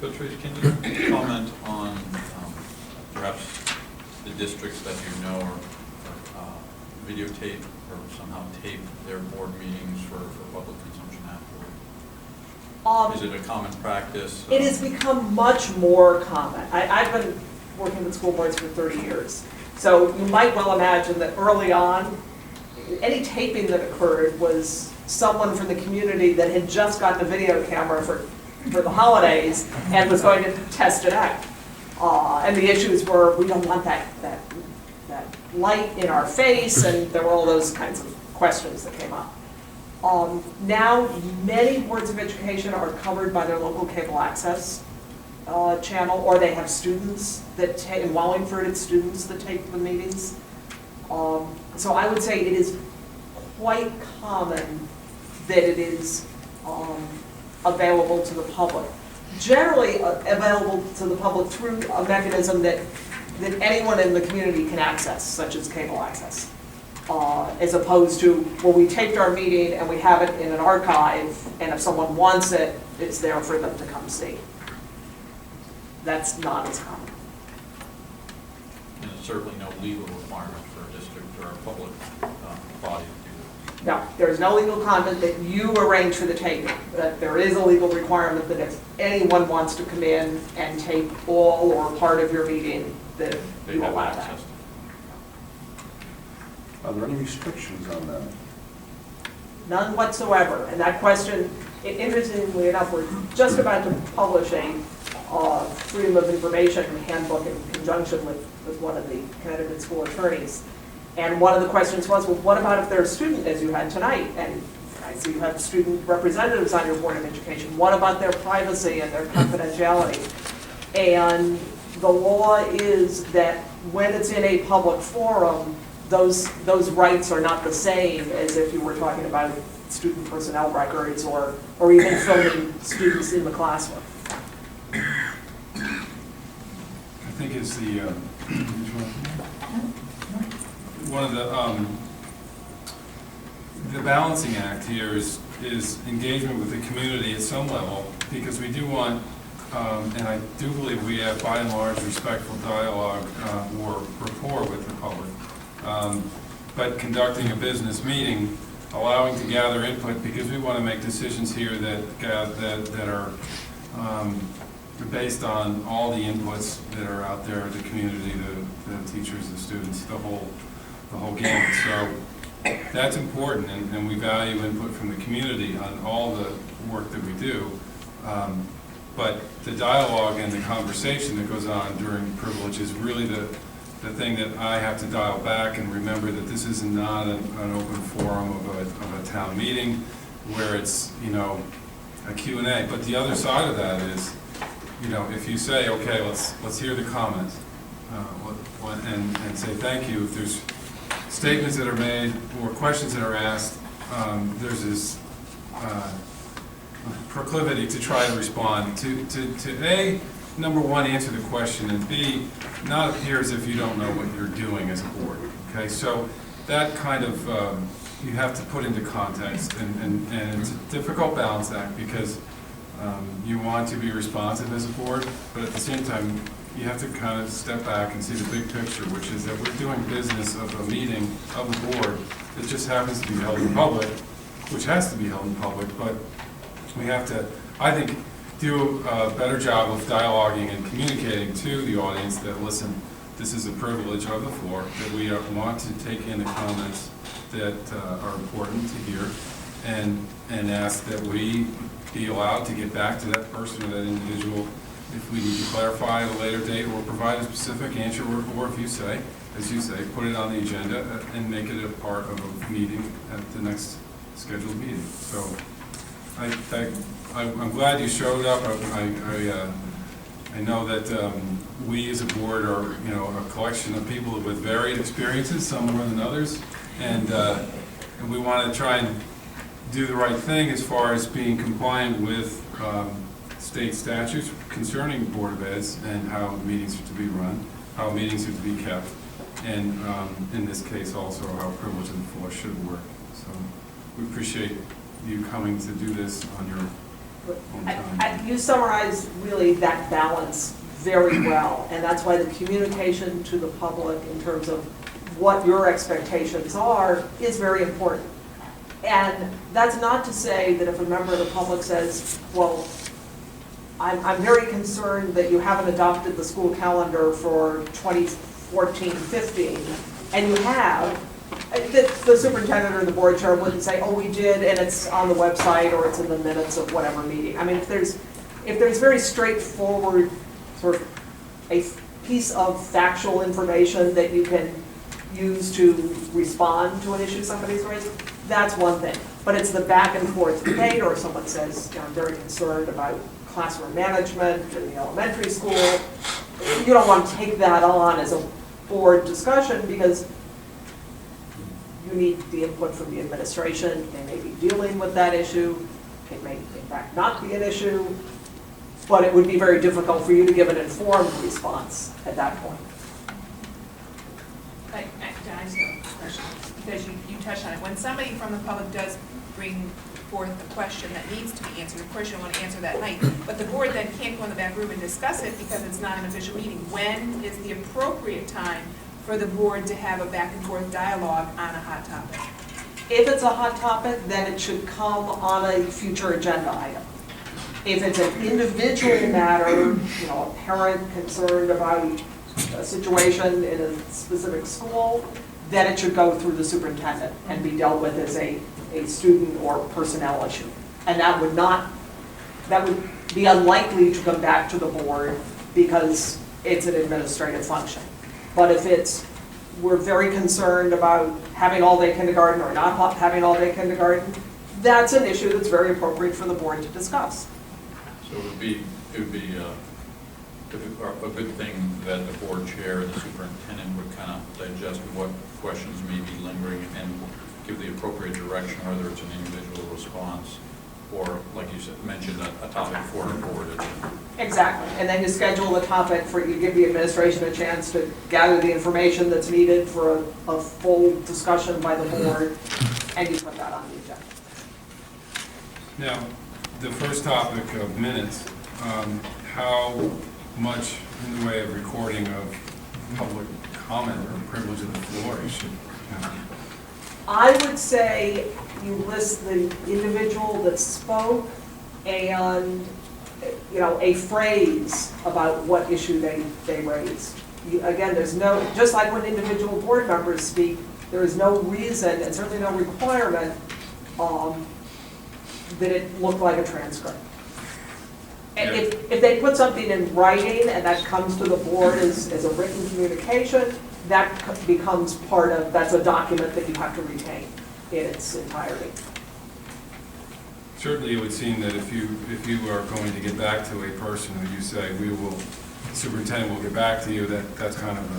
Patrice, can you comment on perhaps the districts that you know or videotape or somehow tape their board meetings for public consumption afterward? Is it a common practice? It has become much more common. I've been working with school boards for 30 years. So you might well imagine that early on, any taping that occurred was someone from the community that had just gotten a video camera for the holidays and was going to test it out. And the issues were, we don't want that light in our face, and there were all those kinds of questions that came up. Now, many boards of education are covered by their local cable access channel, or they have students that take, in Wallingford, it's students that take the meetings. So I would say it is quite common that it is available to the public. Generally available to the public through a mechanism that anyone in the community can access, such as cable access. As opposed to, well, we taped our meeting and we have it in an archive, and if someone wants it, it's there for them to come see. That's not as common. And there's certainly no legal requirement for a district or a public body to do that. No, there's no legal content that you arrange for the taping, but there is a legal requirement that if anyone wants to come in and tape all or part of your meeting, that you allow that. Are there any restrictions on that? None whatsoever. And that question, interestingly enough, we're just about to publish a Freedom of Information handbook in conjunction with one of the Connecticut school attorneys. And one of the questions was, well, what about if they're a student, as you had tonight? And I see you have student representatives on your Board of Education. What about their privacy and their confidentiality? And the law is that when it's in a public forum, those rights are not the same as if you were talking about student personnel records or even filming students in the classroom. I think it's the one of the balancing act here is engagement with the community at some level, because we do want, and I do believe we have by and large respectful dialogue or rapport with the public. But conducting a business meeting, allowing to gather input, because we want to make decisions here that are based on all the inputs that are out there, the community, the teachers, the students, the whole gamut. So that's important, and we value input from the community on all the work that we do. But the dialogue and the conversation that goes on during privilege is really the thing that I have to dial back and remember that this is not an open forum of a town meeting where it's, you know, a Q&A. But the other side of that is, you know, if you say, okay, let's hear the comments and say thank you. If there's statements that are made or questions that are asked, there's this proclivity to try to respond to A, number one, answer the question, and B, not appear as if you don't know what you're doing as a board. Okay, so that kind of you have to put into context, and it's a difficult balance act because you want to be responsive as a board, but at the same time you have to kind of step back and see the big picture, which is that we're doing business of a meeting of the board that just happens to be held in public, which has to be held in public, but we have to, I think, do a better job of dialoguing and communicating to the audience that, listen, this is a privilege of the floor, that we want to take in the comments that are important to hear, and ask that we be allowed to get back to that person or that individual if we need to clarify at a later date or provide a specific answer, or if you say, as you say, put it on the agenda and make it a part of a meeting at the next scheduled meeting. So I'm glad you showed up. I know that we as a board are, you know, a collection of people with varied experiences, some more than others, and we want to try and do the right thing as far as being compliant with state statutes concerning Board of Eds and how meetings are to be run, how meetings are to be kept, and in this case also how privilege of the floor should work. So we appreciate you coming to do this on your on time. You summarize really that balance very well, and that's why the communication to the public in terms of what your expectations are is very important. And that's not to say that if a member of the public says, well, I'm very concerned that you haven't adopted the school calendar for 2014-15, and you have, the superintendent or the board chair wouldn't say, oh, we did, and it's on the website, or it's in the minutes of whatever meeting. I mean, if there's very straightforward, sort of a piece of factual information that you can use to respond to an issue somebody's raised, that's one thing. But it's the back and forth debate, or someone says, I'm very concerned about classroom management in the elementary school. You don't want to take that on as a board discussion because you need the input from the administration. They may be dealing with that issue. It may, in fact, not be an issue. But it would be very difficult for you to give an informed response at that point. I just have a question, because you touched on it. When somebody from the public does bring forth a question that needs to be answered, of course you want to answer that night, but the board then can't go in the back room and discuss it because it's not an official meeting. When is the appropriate time for the board to have a back and forth dialogue on a hot topic? If it's a hot topic, then it should come on a future agenda item. If it's an individual matter, a parent concerned about a situation in a specific school, then it should go through the superintendent and be dealt with as a student or personnel issue. And that would be unlikely to come back to the board because it's an administrative function. But if we're very concerned about having all-day kindergarten or not having all-day kindergarten, that's an issue that's very appropriate for the board to discuss. So it would be a good thing that the board chair and the superintendent would kind of digest what questions may be lingering and give the appropriate direction, whether it's an individual response or, like you said, mentioned, a topic for the board. Exactly, and then you schedule the topic you give the administration a chance to gather the information that's needed for a full discussion by the board, and you put that on the agenda. Now, the first topic of minutes, how much in the way of recording of public comment or privilege of the floor you should have? I would say you list the individual that spoke and, a phrase about what issue they raised. Again, there's no, just like when individual board members speak, there is no reason and certainly no requirement that it look like a transcript. And Yeah. if they put something in writing and that comes to the board as a written communication, that becomes that's a document that you have to retain in its entirety. Certainly, it would seem that if you are going to get back to a person who you say, superintendent will get back to you, that's kind of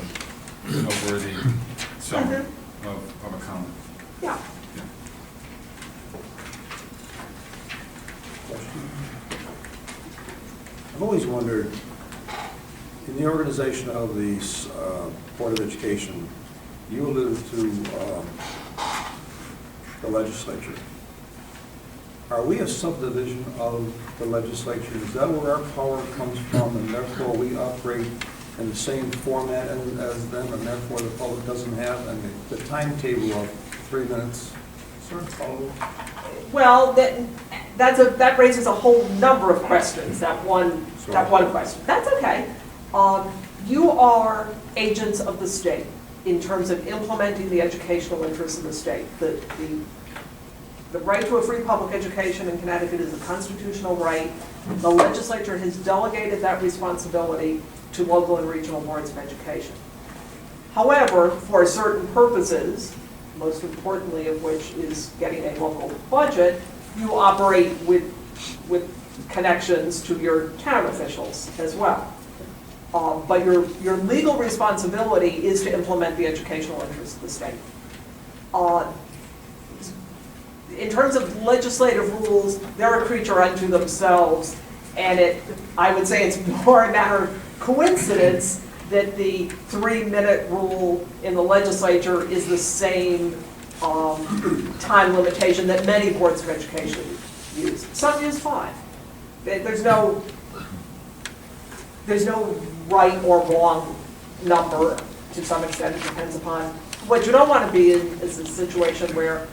a noteworthy summary of a comment. Yeah. Yeah. I've always wondered, in the organization of the Board of Education, you alluded to the legislature. Are we a subdivision of the legislature? Is that where our power comes from, and therefore we operate in the same format as them, and therefore the public doesn't have, and the timetable of 3 minutes? Sir, follow? Well, that raises a whole number of questions, that one question. That's okay. You are agents of the state in terms of implementing the educational interests of the state. The right to a free public education in Connecticut is a constitutional right. The legislature has delegated that responsibility to local and regional boards of education. However, for certain purposes, most importantly of which is getting a local budget, you operate with connections to your town officials as well. But your legal responsibility is to implement the educational interests of the state. In terms of legislative rules, they're a creature unto themselves, and I would say it's more a matter of coincidence that the 3-minute rule in the legislature is the same time limitation that many boards of education use. Some use 5. There's no right or wrong number. To some extent, it depends upon, what you don't want to be in is a situation where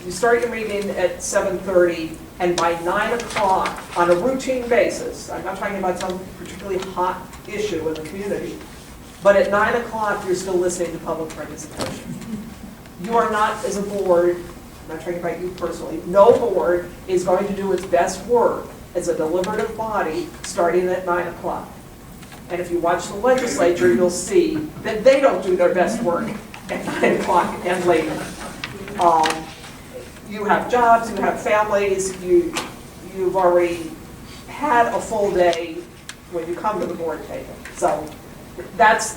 you start your meeting at 7:30, and by 9 o'clock, on a routine basis, I'm not talking about some particularly hot issue in the community, but at 9 o'clock, you're still listening to public participation. You are not, as a board, I'm not talking about you personally, no board is going to do its best work as a deliberative body starting at 9 o'clock. And if you watch the legislature, you'll see that they don't do their best work at 9 o'clock and later. You have jobs, you have families, you've already had a full day when you come to the board table. So that's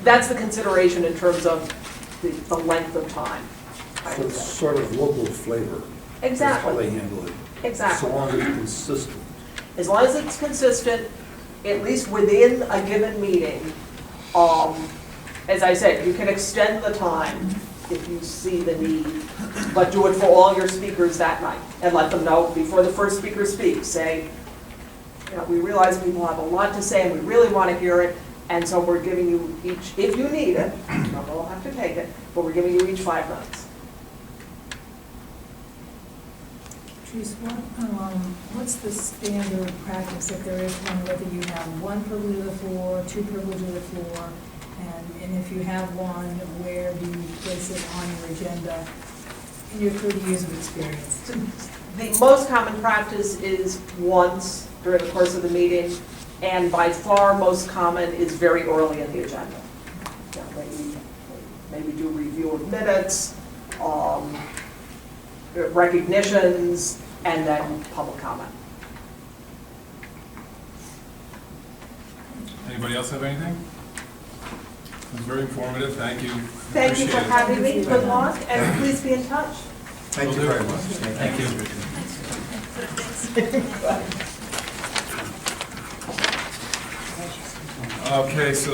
the consideration in terms of the length of time. So it's sort of local flavor. Exactly. That's how they handle it. Exactly. So long as it's consistent. As long as it's consistent, at least within a given meeting, as I said, you can extend the time if you see the need, but do it for all your speakers that night, and let them know before the first speaker speaks. Say, you know, we realize people have a lot to say, and we really want to hear it, and so we're giving you each, if you need it, you don't all have to take it, but we're giving you each 5 minutes. Teresa, what's the standard practice, if there is one, whether you have 1 privilege of the floor, 2 privilege of the floor, and if you have one, where do you place it on your agenda in your 30 years of experience? So the most common practice is once during the course of the meeting, and by far most common is very early in the agenda. You know, maybe do review of minutes, recognitions, and then public comment. Anybody else have anything? It was very informative, thank you. Thank you for Appreciate it. having me, good luck, and please be in touch. Thank you very much. Thank you. Okay, so